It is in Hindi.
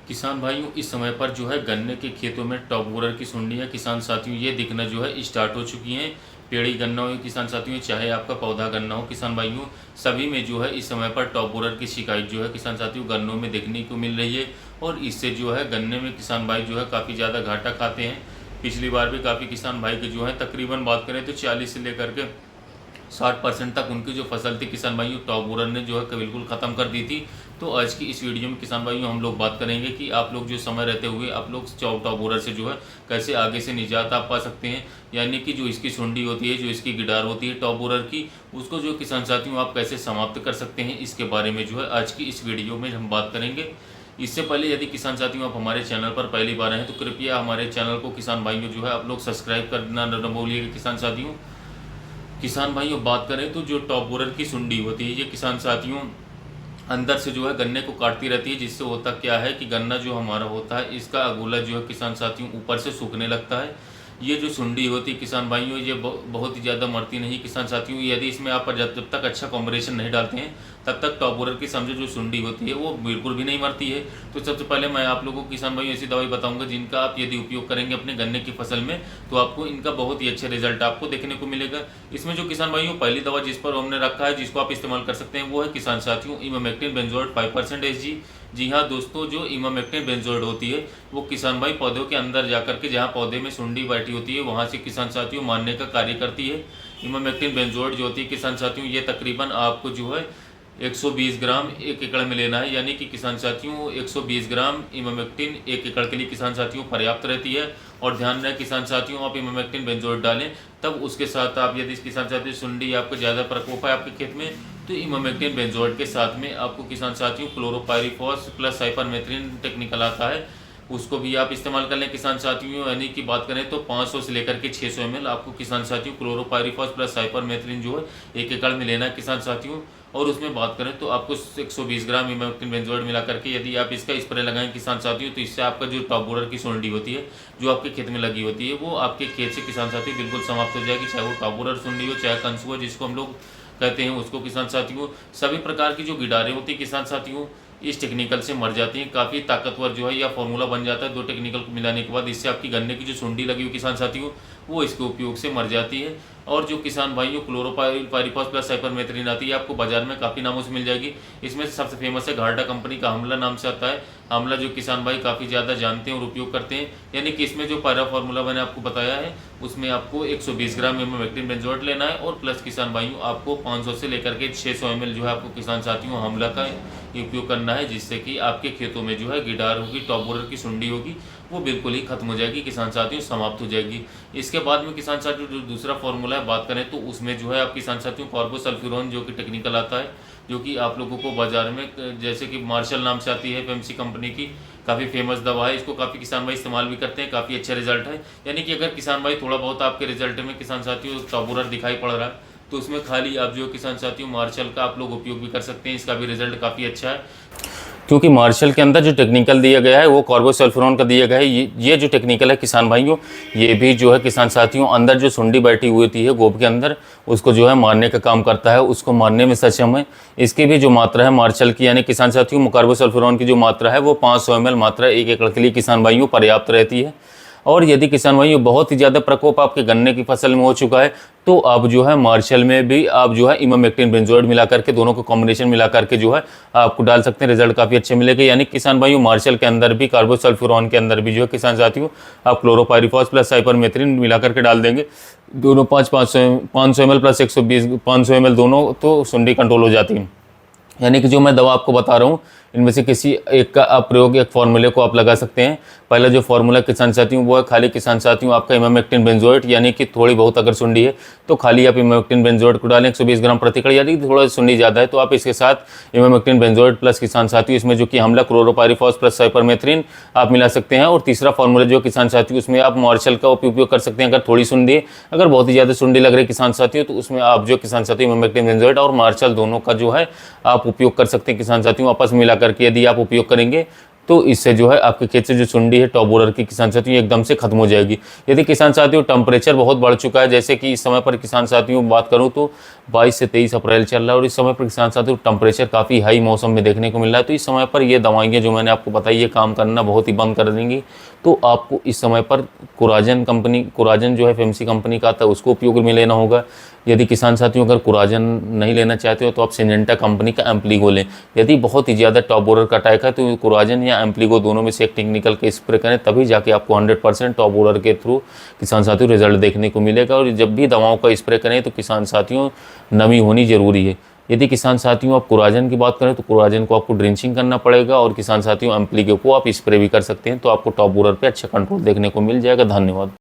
किसान भाइयों, इस समय पर जो है गन्ने के खेतों में टॉप बोरर की सुंडियाँ किसान साथियों ये दिखना जो है स्टार्ट हो चुकी हैं। पेड़ी गन्ना हो किसान साथियों, चाहे आपका पौधा गन्ना हो किसान भाइयों, सभी में जो है इस समय पर टॉप बोरर की शिकायत जो है किसान साथियों गन्नों में देखने को मिल रही है। और इससे जो है गन्ने में किसान भाई जो है काफ़ी ज़्यादा घाटा खाते हैं। पिछली बार भी काफ़ी किसान भाई के जो है तकरीबन बात करें तो 40 से लेकर के 60% तक उनकी जो फसल थी किसान भाइयों टॉप बोरर ने जो है बिल्कुल ख़त्म कर दी थी। तो आज की इस वीडियो में किसान भाइयों हम लोग बात करेंगे कि आप लोग जो समय रहते हुए आप लोग टॉप बोरर से जो है कैसे आगे से निजात आप पा सकते हैं। यानी कि जो इसकी सुंडी होती है, जो इसकी गिडार होती है टॉप बोरर की, उसको जो किसान साथियों आप कैसे समाप्त कर सकते हैं, इसके बारे में जो है आज की इस वीडियो में हम बात करेंगे। इससे पहले यदि किसान साथियों आप हमारे चैनल पर पहली बार हैं तो कृपया हमारे चैनल को किसान भाइयों जो है आप लोग सब्सक्राइब करना न भूलिएगा। किसान भाइयों बात करें तो जो टॉप बोरर की सुंडी होती है ये किसान साथियों अंदर से जो है गन्ने को काटती रहती है, जिससे होता क्या है कि गन्ना जो हमारा होता है इसका अगोला जो है किसान साथियों ऊपर से सूखने लगता है। ये जो सुंडी होती है किसान भाइयों ये बहुत ही ज़्यादा मरती नहीं किसान साथियों। यदि इसमें आप जब तक अच्छा कॉम्बिनेशन नहीं डालते हैं तब तक टॉप बोरर की समझो जो सुंडी होती है वो बिल्कुल भी नहीं मरती है। तो सबसे पहले मैं आप लोगों को किसान भाइयों ऐसी दवाई बताऊंगा जिनका आप यदि उपयोग करेंगे अपने गन्ने की फसल में तो आपको इनका बहुत ही अच्छे रिजल्ट आपको देखने को मिलेगा। इसमें जो किसान भाइयों पहली दवा जिस पर हमने रखा है जिसको आप इस्तेमाल कर सकते हैं वो है किसान साथियों इमामेक्टिन बेंजोएट 5% SG। जी हाँ दोस्तों, जो इमामेक्टिन बेंजोएट होती है वो किसान भाई पौधों के अंदर जाकर के जहाँ पौधे में सुंडी बैठी होती है वहाँ से किसान साथियों मारने का कार्य करती है। इमामेक्टिन बेंजोएट जो होती है किसान साथियों ये तकरीबन आपको जो है 120 ग्राम 1 एकड़ में लेना है। यानी कि किसान साथियों 120 ग्राम इमामेक्टिन 1 एकड़ के लिए किसान साथियों पर्याप्त रहती है। और ध्यान रहे किसान साथियों आप इमामेक्टिन बेंजोएट डालें तब उसके साथ आप यदि किसान साथियों सुंडी आपको ज़्यादा प्रकोप है आपके खेत में तो इमामेक्टिन बेंजोएट के साथ में आपको किसान साथियों क्लोरोपाइरीफॉस प्लस साइपरमेथ्रिन टेक्निकल आता है उसको भी आप इस्तेमाल कर लें किसान साथियों। यानी कि बात करें तो 500 से लेकर के 600 ml आपको किसान साथियों क्लोरोपाइरीफॉस प्लस साइपरमेथ्रिन जो है 1 एकड़ में लेना है किसान साथियों। और उसमें बात करें तो आपको 120 ग्राम इमामेक्टिन बेंजोएट मिला करके यदि आप इसका स्प्रे लगाएं किसान साथियों तो इससे आपका जो टॉप बोरर की सुंडी होती है जो आपके खेत में लगी होती है वो आपके खेत से किसान साथियों बिल्कुल समाप्त हो जाएगी। चाहे वो टॉप बोरर सुंडी हो चाहे कंसु हो जिसको हम लोग कहते हैं उसको किसान साथियों, सभी प्रकार की जो गिडारें होती है किसान साथियों इस टेक्निकल से मर जाती हैं। काफ़ी ताकतवर जो है या फॉर्मूला बन जाता है 2 टेक्निकल को मिलाने के बाद, इससे आपकी गन्ने की जो सुंडी लगी हुई किसान साथियों वो इसके उपयोग से मर जाती है। और जो किसान भाइयों क्लोरोपाइरीफॉस प्लस साइपरमेथ्रिन आती है आपको बाजार में काफ़ी नामों से मिल जाएगी। इसमें सबसे फेमस है घाटा कंपनी का हमला नाम से आता है। हमला जो किसान भाई काफ़ी ज़्यादा जानते हैं और उपयोग करते हैं। यानी कि इसमें जो पैरा फार्मूला मैंने आपको बताया है उसमें आपको 120 ग्राम इमामेक्टिन बेंजोएट लेना है और प्लस किसान भाइयों आपको 500 से लेकर के 600 ml जो है आपको किसान साथियों हमला का उपयोग करना है, जिससे कि आपके खेतों में जो है गिडार होगी टॉप बोरर की सुंडी होगी वो बिल्कुल ही खत्म हो जाएगी किसान साथियों, समाप्त हो जाएगी। इसके बाद में किसान साथियों जो दूसरा फार्मूला है बात करें तो उसमें जो है आप किसान साथियों कार्बोसल्फ्यूरॉन जो कि टेक्निकल आता है जो कि आप लोगों को बाजार में जैसे कि मार्शल नाम से आती है FMC कंपनी की, काफ़ी फेमस दवा है। इसको काफ़ी किसान भाई इस्तेमाल भी करते हैं, काफ़ी अच्छा रिजल्ट है। यानी कि अगर किसान भाई थोड़ा बहुत आपके रिजल्ट में किसान साथियों टॉप बोरर दिखाई पड़ रहा है तो उसमें खाली आप जो किसान साथियों मार्शल का आप लोग उपयोग भी कर सकते हैं, इसका भी रिजल्ट काफ़ी अच्छा है। क्योंकि मार्शल के अंदर जो टेक्निकल दिया गया है वो कार्बोसल्फ्यूरॉन का दिया गया है। ये जो टेक्निकल है किसान भाइयों ये भी जो है किसान साथियों अंदर जो सुंडी बैठी हुई होती है गोब के अंदर उसको जो है मारने का काम करता है, उसको मारने में सक्षम है। इसकी भी जो मात्रा है मार्शल की यानी किसान साथियों कार्बोसल्फ्यूरॉन की जो मात्रा है वो 500 ml मात्रा 1 एकड़ के लिए किसान भाइयों पर्याप्त रहती है। और यदि किसान भाइयों बहुत ही ज़्यादा प्रकोप आपके गन्ने की फसल में हो चुका है तो आप जो है मार्शल में भी आप जो है इमामेक्टिन बेंजोएट मिला करके दोनों को कॉम्बिनेशन मिला करके जो है आपको डाल सकते हैं, रिजल्ट काफ़ी अच्छे मिलेगा। यानी किसान भाइयों मार्शल के अंदर भी कार्बोसल्फ्यूरॉन के अंदर भी जो है किसान साथियों आप क्लोरोपाइरीफॉस प्लस साइपरमेथ्रिन मिला करके डाल देंगे दोनों 500 ml प्लस 500 ml दोनों तो सुंडी कंट्रोल हो जाती है। यानी कि जो मैं दवा आपको बता रहा हूँ इनमें से किसी एक का आप प्रयोग एक फार्मूले को आप लगा सकते हैं। पहला जो फार्मूला किसान साथियों वो है खाली किसान साथियों आपका इमामेक्टिन बेंजोएट, यानी कि थोड़ी बहुत अगर सुंडी है तो खाली आप इमामेक्टिन बेंजोएट को डालें 120 ग्राम प्रति एकड़। यदि थोड़ा सुंडी ज़्यादा है तो आप इसके साथ इमामेक्टिन बेंजोएट प्लस किसान साथियों इसमें जो कि हमला क्लोरोपाइरीफॉस प्लस साइपरमेथ्रिन आप मिला सकते हैं। और तीसरा फार्मूला जो किसान साथियों उसमें आप मार्शल का उपयोग कर सकते हैं अगर थोड़ी सुंडी है। अगर बहुत ही ज़्यादा सुंडी लग रही है किसान साथियों तो उसमें आप जो किसान साथियों इमामेक्टिन बेंजोएट और मार्शल दोनों का जो है आप उपयोग कर सकते हैं किसान साथियों आपस में मिला करके यदि आप उपयोग करेंगे तो इससे जो है आपके खेत से जो सुंडी है टॉप बोरर की किसान साथियों एकदम से खत्म हो जाएगी। यदि किसान साथियों टेम्परेचर बहुत बढ़ चुका है जैसे कि इस समय पर किसान साथियों बात करूं तो 22 से 23 अप्रैल चल रहा है और इस समय पर किसान साथियों टेम्परेचर काफ़ी हाई मौसम में देखने को मिल रहा है। तो इस समय पर ये दवाइयाँ जो मैंने आपको बताई ये काम करना बहुत ही बंद कर देंगी। तो आपको इस समय पर कोराजन जो है FMC कंपनी का आता है उसको उपयोग में लेना होगा। यदि किसान साथियों अगर कोराजन नहीं लेना चाहते हो तो आप सिंजेंटा कंपनी का एम्प्लीगो लें। यदि बहुत ही ज़्यादा टॉप बोरर का अटैक है तो कोराजन या एम्प्लीगो दोनों में से एक टेक्निकल के स्प्रे करें, तभी जाके आपको 100% टॉप बोरर के थ्रू किसान साथियों रिजल्ट देखने को मिलेगा। और जब भी दवाओं का स्प्रे करें तो किसान साथियों नमी होनी ज़रूरी है। यदि किसान साथियों आप कोराजन की बात करें तो कोराजन को आपको ड्रिंचिंग करना पड़ेगा और किसान साथियों एम्प्लीगो को आप स्प्रे भी कर सकते हैं, तो आपको टॉप बोरर पे अच्छा कंट्रोल देखने को मिल जाएगा। धन्यवाद।